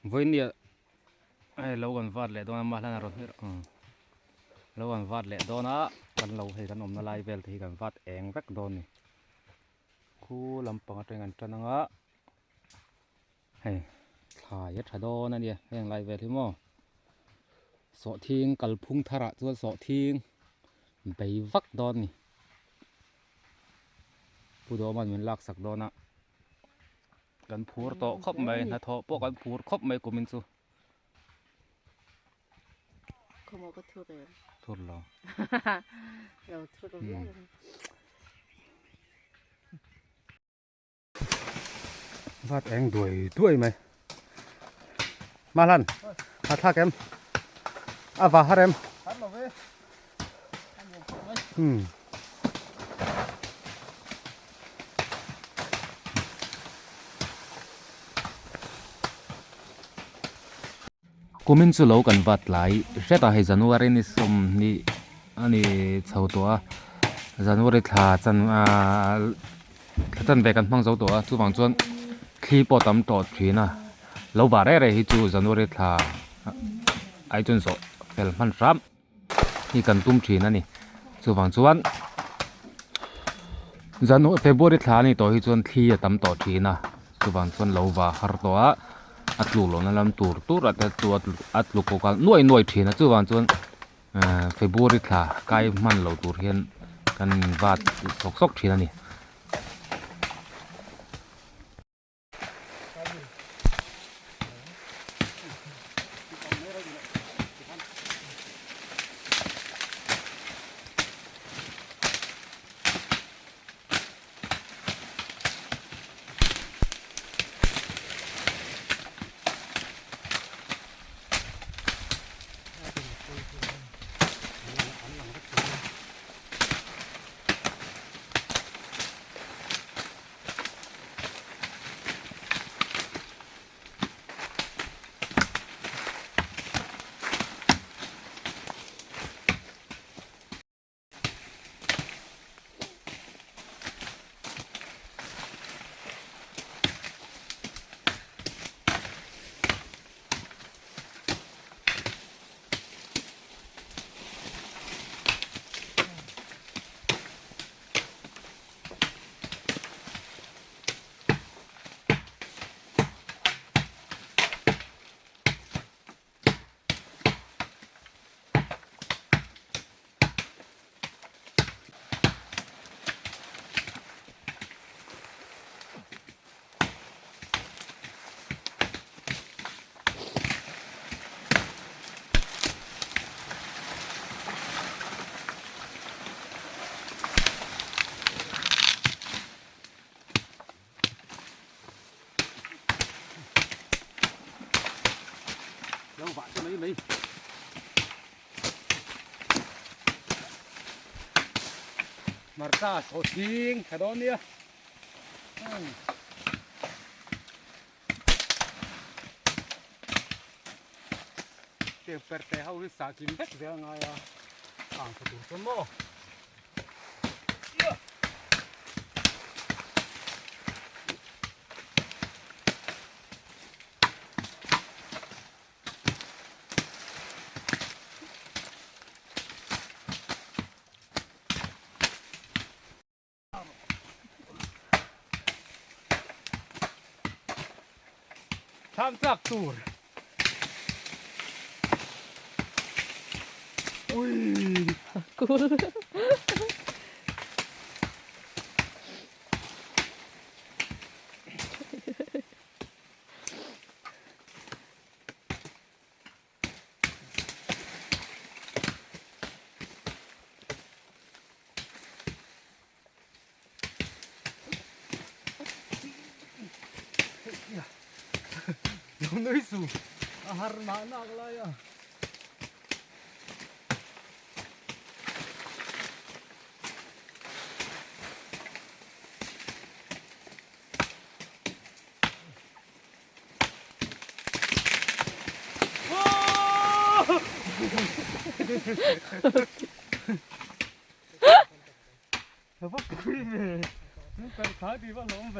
với nia ai lâu còn vắt lệ đó mà là rồi lâu còn vắt lệ đó nó còn lâu thì nó lại về thì còn vắt eng vắt đó này khu làm bằng trên ngành chân nó hay thải nhất thải đóนั่นเนี่ยยังlại về thì mò sọ thiên cල් phung tharaตัวสอทิ้งไปวักดอนนี่ผู้ดอมันเหมือนลักสักดอนนะกันพูดต่อครบไหมนะทอพวกกันพูดครบไหมกูมินซูเขาบอกก็ทุเรศทุนเราเราทุเรศวาดเองด้วยไหมมาลันอาทักเอ็มอาว่าฮาร์เอ็มกูมินสุโลกันวัดไหลเสตาให้จันวารีนี่สมนี่อันนี้ชาวตัวจันวารีท่าจันไปกันพังชาวตัวทุกบางส่วนขี้ปอดำต่อทีน่ะเราบาร์อะไรให้จูจันวารีท่าไอจนโซเฟลมันรับนี่กันตุ้มทีนั่นนี่ทุกบางส่วนจันเฟบริท่านี่ต่อให้จนขี้ดำต่อทีน่ะทุกบางส่วนเราบาฮาร์ตัวอัดลูกนั่นลำตัวอัดตัวอัดลูกก็หน่วยทีนะจู่วันจวนเฟบรุรีท่าใกล้มันเราตัวเห็นกันวาดซอกทีนั่นนี่แล้ววาดจะไม่มาร์ก้าโชติงแค่ตอนนี้เดี๋ยวเปิดแต่เขาวิสากินเด็กเดี๋ยวไงอ่ะต่างประตูสมอทำจากตูดอุ้ยกูยังไม่สูอาหารมาหนักเลยอ่ะแล้วก็คุยเลยนี่เป็นขาดีว่าล้มไป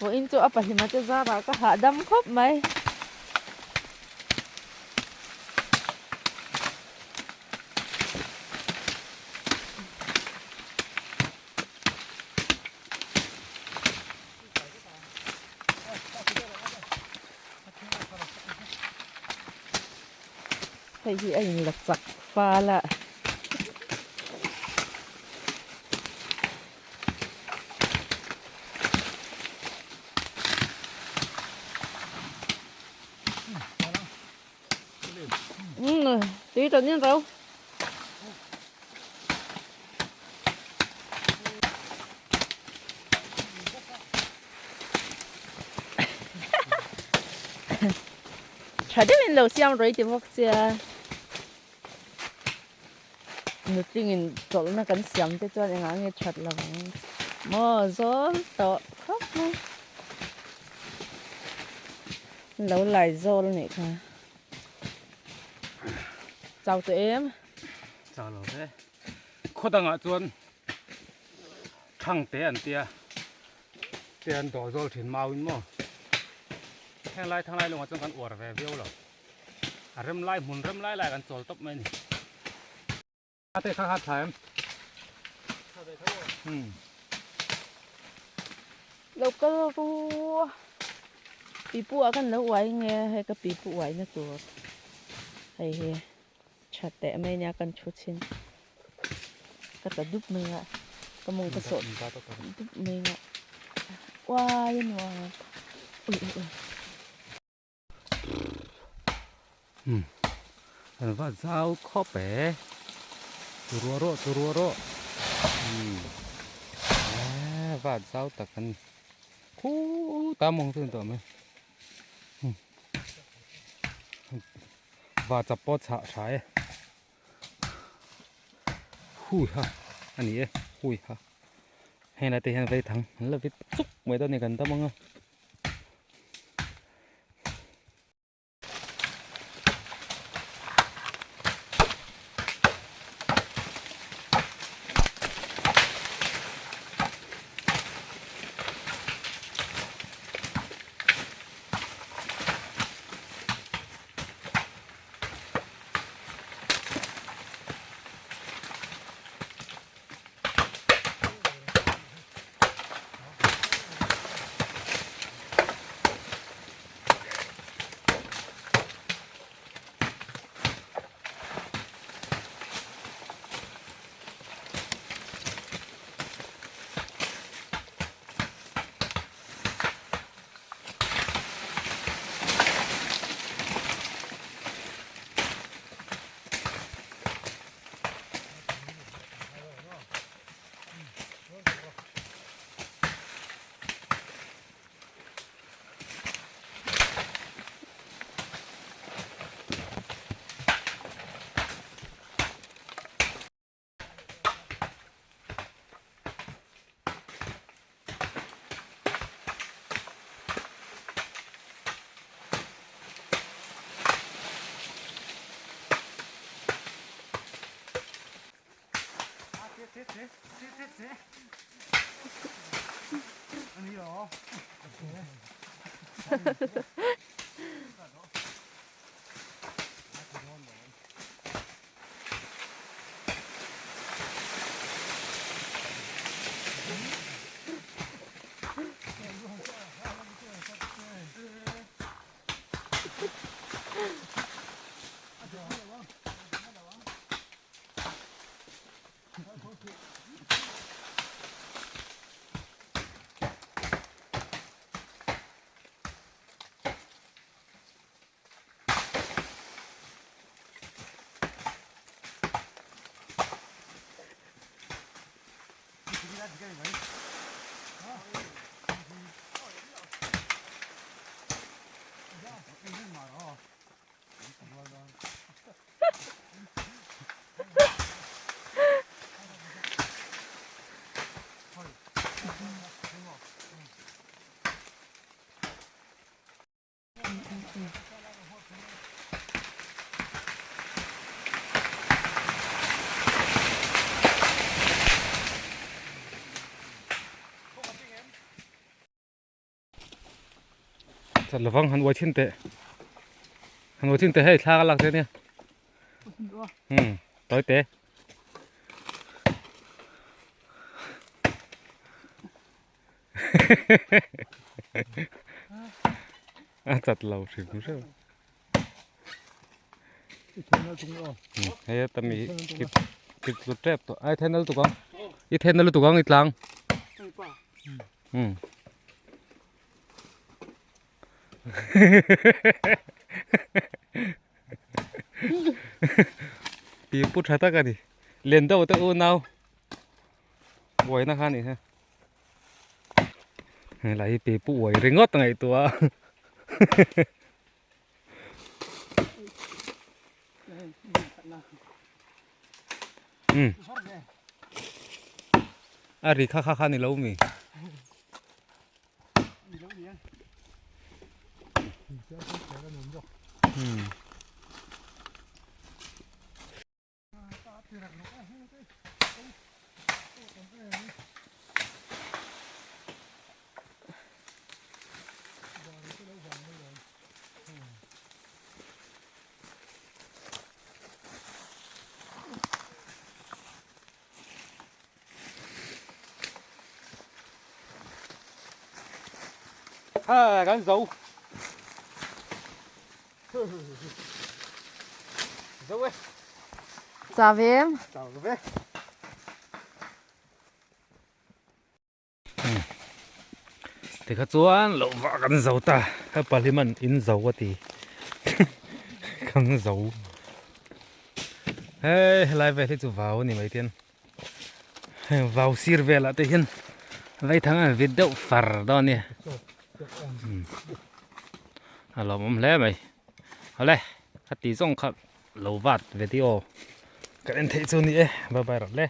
Wo in chỗ apa hima cho ra ra ka hạ đâm khóc mày. Thấy gì anh lật giặc pha lạ. Tí tự nhiên đâu. Chả biết mình lâu xem rồi thì bác sĩ nó chỉ nhìn chỗ nó cần xem cho anh ngã nghe chặt là mà gió to khóc mà lâu lại gió này cả chào tụi em chào lâu thế khó đang ở chuan thằng té anh tiền đổ rồi thì mau in mò thằng lai luôn ở trong căn uổng về view rồi rem lai mun rem lai lại căn chol top mấy nè thế khác hát phải em lâu có ru bị bùa cái lâu quậy nghe hay cái bị bùa quậy nó tụt hay chặt tệ mấy nhà cần chút xin cái tờ đúc mình ạ cái mông cái sốt đúc mình ạ wow yên hòa và dao khó bể rùa và dao ta cần cú ta mong thương tụi mình và chập bó chả trái hui ha anh ấy hui ha hay là tiền về thằng là vết xúc mấy tao này gần ta mong không anh hiểu จัดระวังหันวัวชิ้นเตะหันวัวชิ้นเตะให้ท่ากันหลักเท่เนี่ยต่อยเตะจัดเราถึงรู้สึกเฮ้ยแต่มีกิบตัวเจ็บตัวไอ้เทนนั่นตัวกองอีเทนนั่นตัวกองอีกหลังปีพุทธะตะกันดิเล่นเต้าเต้าเอาไหวนะครับนี่ฮะไหลปีผู้ไหวเร่งงดตั้งไงตัวอะไรข้านี่เรามีกันdầu dầu ấy Chào em. chào về thì các chú lộ vợกันdầu ta các bà lý mình in dầu quá thì không dầu hey lại về thì chú vào này mấy tiền vào xir về lại tiền vậy thằng việt đậu phở đó nèเราผมแล้วไหมเอาเลยขัดตีส่งครับโลวัดวิดีโอกันเทซุนี่เอ๊ะบายบายหรอเลย